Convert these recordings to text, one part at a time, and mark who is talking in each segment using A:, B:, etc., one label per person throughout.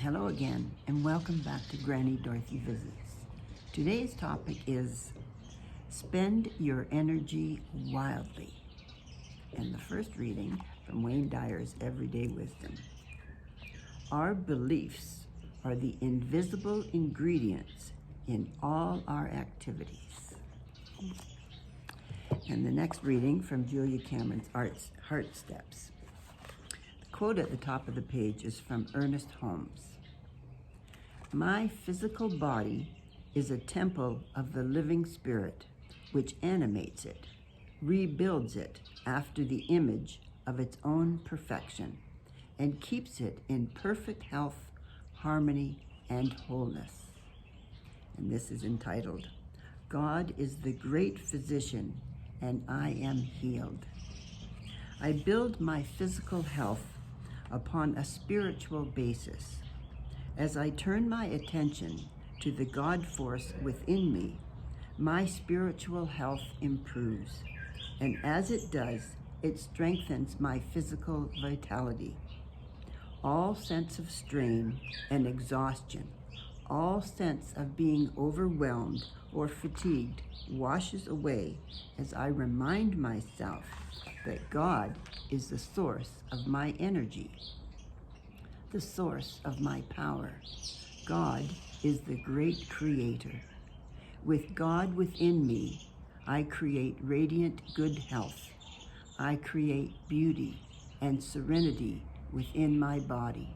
A: Hello again, and welcome back to Granny Dorothy Visits. Today's topic is Spend Your Energy Wildly. And the first reading from Wayne Dyer's Everyday Wisdom. Our beliefs are the invisible ingredients in all our activities. And the next reading from Julia Cameron's Heart Steps. The quote at the top of the page is from Ernest Holmes. My physical body is a temple of the living spirit, which animates it, rebuilds it after the image of its own perfection, and keeps it in perfect health, harmony, and wholeness. And this is entitled, God is the great physician, and I am healed. I build my physical health upon a spiritual basis. As I turn my attention to the God force within me, my spiritual health improves, and as it does, it strengthens my physical vitality. All sense of strain and exhaustion, all sense of being overwhelmed or fatigued washes away as I remind myself that God is the source of my energy, the source of my power. God is the great creator. With God within me, I create radiant good health. I create beauty and serenity within my body.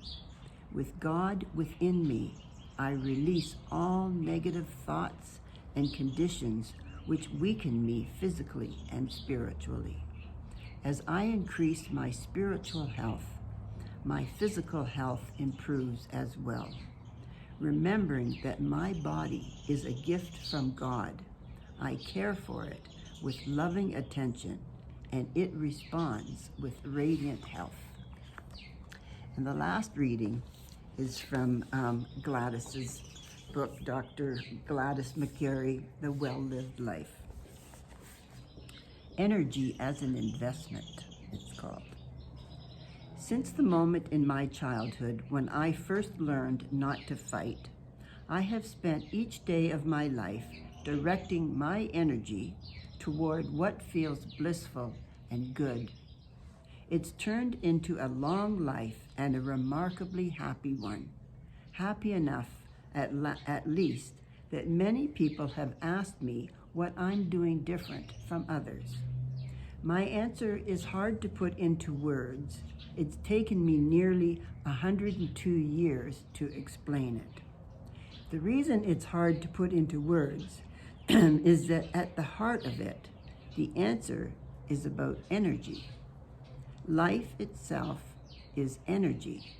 A: With God within me, I release all negative thoughts and conditions which weaken me physically and spiritually. As I increase my spiritual health, my physical health improves as well. Remembering that my body is a gift from God, I care for it with loving attention, and it responds with radiant health. And the last reading is from Gladys's book, Dr. Gladys McGarey, The Well-Lived Life. Energy as an Investment, it's called. Since the moment in my childhood when I first learned not to fight, I have spent each day of my life directing my energy toward what feels blissful and good. It's turned into a long life and a remarkably happy one. Happy enough, at least, that many people have asked me what I'm doing different from others. My answer is hard to put into words. It's taken me nearly 102 years to explain it. The reason it's hard to put into words is that at the heart of it, the answer is about energy. Life itself is energy.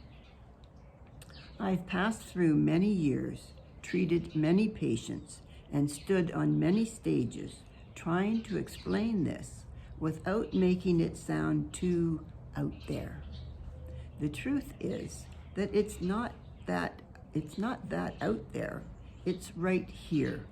A: I've passed through many years, treated many patients, and stood on many stages trying to explain this without making it sound too out there. The truth is that it's not that out there, it's right here.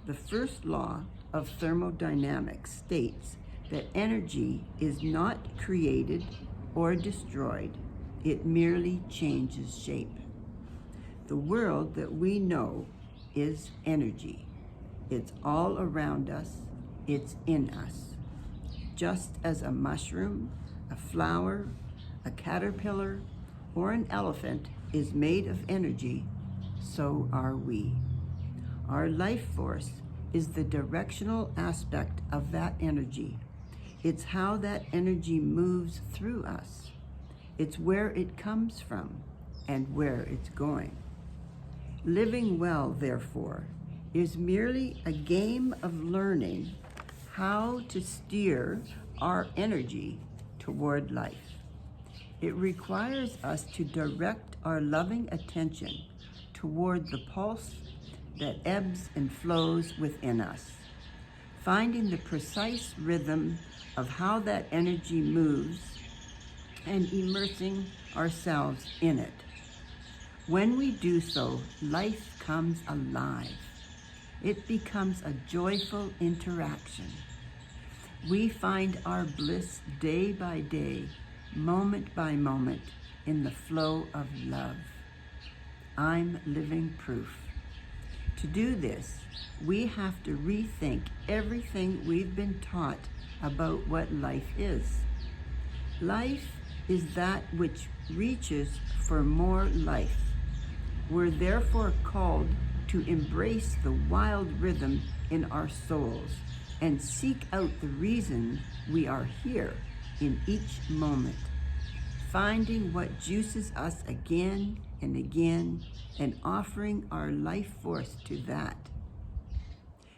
A: The first law of thermodynamics states that energy is not created or destroyed, it merely changes shape. The world that we know is energy. It's all around us, it's in us. Just as a mushroom, a flower, a caterpillar, or an elephant is made of energy, so are we. Our life force is the directional aspect of that energy. It's how that energy moves through us. It's where it comes from and where it's going. Living well, therefore, is merely a game of learning how to steer our energy toward life. It requires us to direct our loving attention toward the pulse that ebbs and flows within us, finding the precise rhythm of how that energy moves and immersing ourselves in it. When we do so, life comes alive. It becomes a joyful interaction. We find our bliss day by day, moment by moment, in the flow of love. I'm living proof. To do this, we have to rethink everything we've been taught about what life is. Life is that which reaches for more life. We're therefore called to embrace the wild rhythm in our souls and seek out the reason we are here in each moment, finding what juices us again and again and offering our life force to that.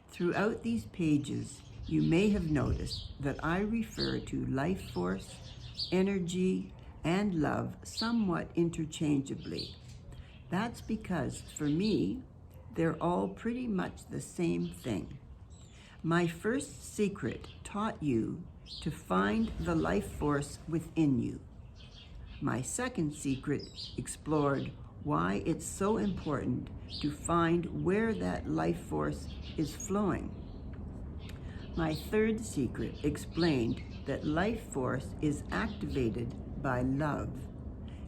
A: Throughout these pages, you may have noticed that I refer to life force, energy, and love somewhat interchangeably. That's because, for me, they're all pretty much the same thing. My first secret taught you to find the life force within you. My second secret explored why it's so important to find where that life force is flowing. My third secret explained that life force is activated by love,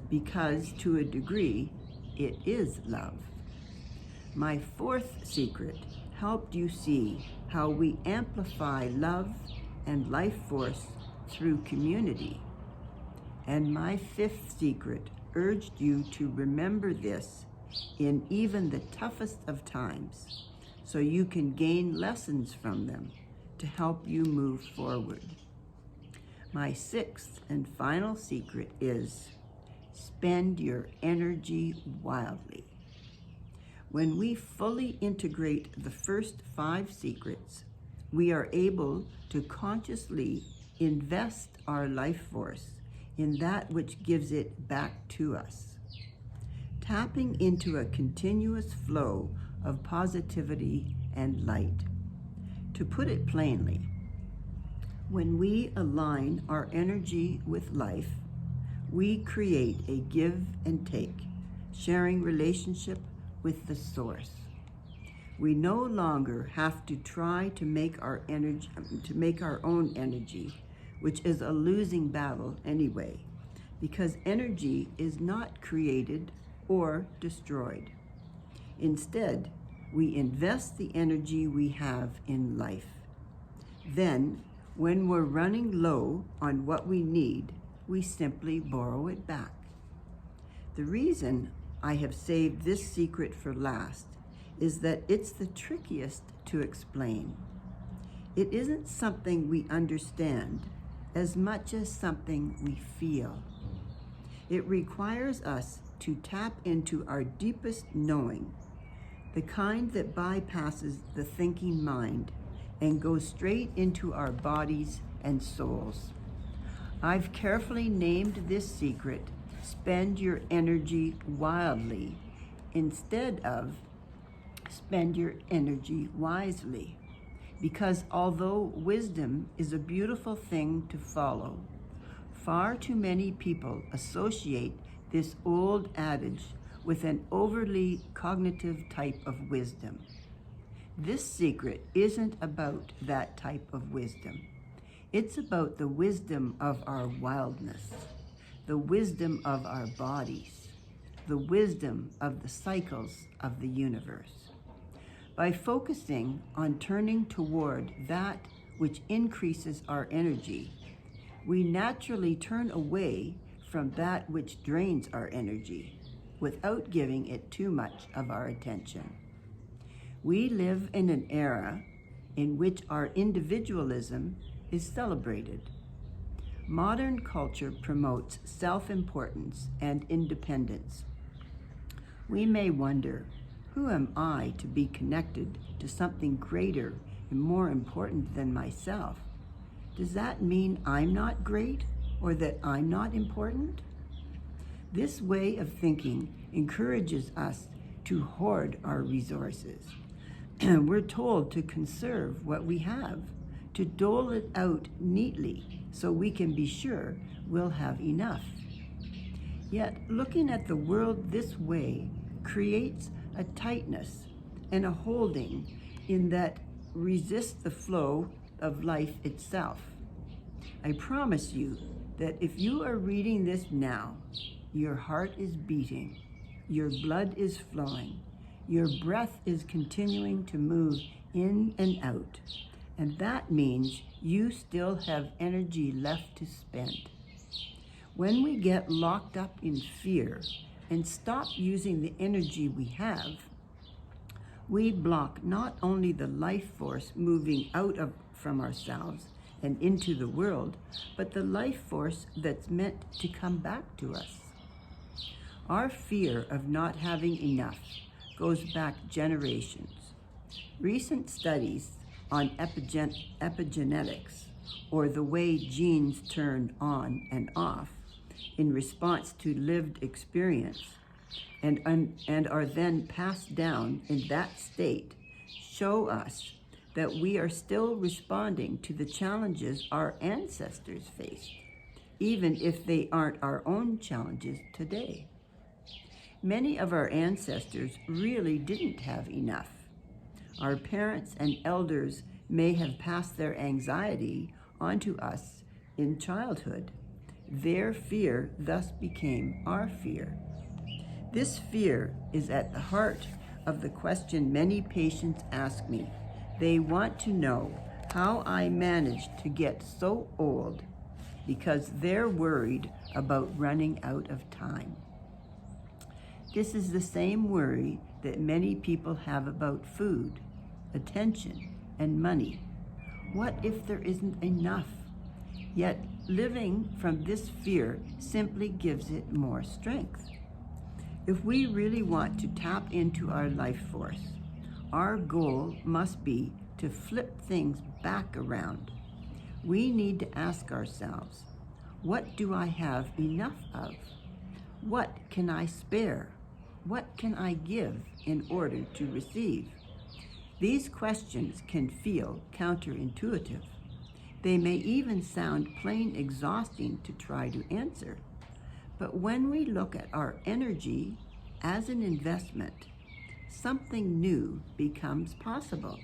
A: because to a degree, it is love. My fourth secret helped you see how we amplify love and life force through community. And my fifth secret urged you to remember this in even the toughest of times, so you can gain lessons from them to help you move forward. My sixth and final secret is spend your energy wildly. When we fully integrate the first 5 secrets, we are able to consciously invest our life force in that which gives it back to us, tapping into a continuous flow of positivity and light. To put it plainly, when we align our energy with life, we create a give and take, sharing relationship with the source. We no longer have to try to make our own energy, which is a losing battle anyway, because energy is not created or destroyed. Instead, we invest the energy we have in life. Then, when we're running low on what we need, we simply borrow it back. The reason I have saved this secret for last is that it's the trickiest to explain. It isn't something we understand as much as something we feel. It requires us to tap into our deepest knowing, the kind that bypasses the thinking mind and goes straight into our bodies and souls. I've carefully named this secret, spend your energy wildly, instead of spend your energy wisely. Because although wisdom is a beautiful thing to follow, far too many people associate this old adage with an overly cognitive type of wisdom. This secret isn't about that type of wisdom. It's about the wisdom of our wildness, the wisdom of our bodies, the wisdom of the cycles of the universe. By focusing on turning toward that which increases our energy, we naturally turn away from that which drains our energy without giving it too much of our attention. We live in an era in which our individualism is celebrated. Modern culture promotes self-importance and independence. We may wonder, who am I to be connected to something greater and more important than myself? Does that mean I'm not great or that I'm not important? This way of thinking encourages us to hoard our resources. We're told to conserve what we have, to dole it out neatly so we can be sure we'll have enough. Yet looking at the world this way creates a tightness and a holding in that resists the flow of life itself. I promise you that if you are reading this now, your heart is beating. Your blood is flowing. Your breath is continuing to move in and out. And that means you still have energy left to spend. When we get locked up in fear and stop using the energy we have, we block not only the life force moving from ourselves and into the world, but the life force that's meant to come back to us. Our fear of not having enough goes back generations. Recent studies on epigenetics, or the way genes turn on and off in response to lived experience, and are then passed down in that state, show us that we are still responding to the challenges our ancestors faced, even if they aren't our own challenges today. Many of our ancestors really didn't have enough. Our parents and elders may have passed their anxiety onto us in childhood. Their fear thus became our fear. This fear is at the heart of the question many patients ask me. They want to know how I managed to get so old because they're worried about running out of time. This is the same worry that many people have about food, attention, and money. What if there isn't enough? Yet living from this fear simply gives it more strength. If we really want to tap into our life force, our goal must be to flip things back around. We need to ask ourselves, what do I have enough of? What can I spare? What can I give in order to receive? These questions can feel counterintuitive. They may even sound plain exhausting to try to answer. But when we look at our energy as an investment, something new becomes possible.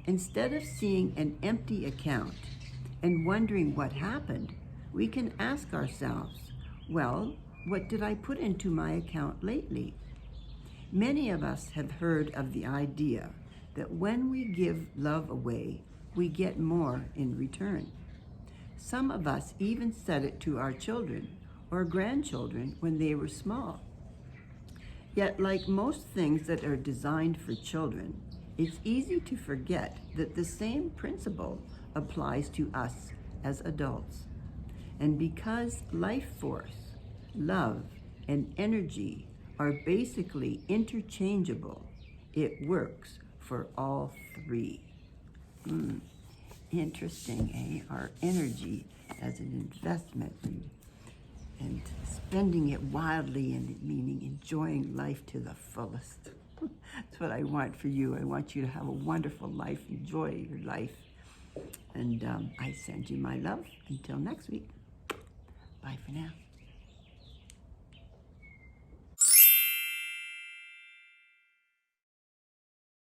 A: Instead of seeing an empty account and wondering what happened, we can ask ourselves, well, what did I put into my account lately? Many of us have heard of the idea that when we give love away, we get more in return. Some of us even said it to our children or grandchildren when they were small. Yet, like most things that are designed for children, it's easy to forget that the same principle applies to us as adults. And because life force, love, and energy are basically interchangeable, it works for all three. Interesting, eh? Our energy as an investment and spending it wildly, and meaning enjoying life to the fullest. That's what I want for you. I want you to have a wonderful life, enjoy your life. And I send you my love. Until next week. Bye for now.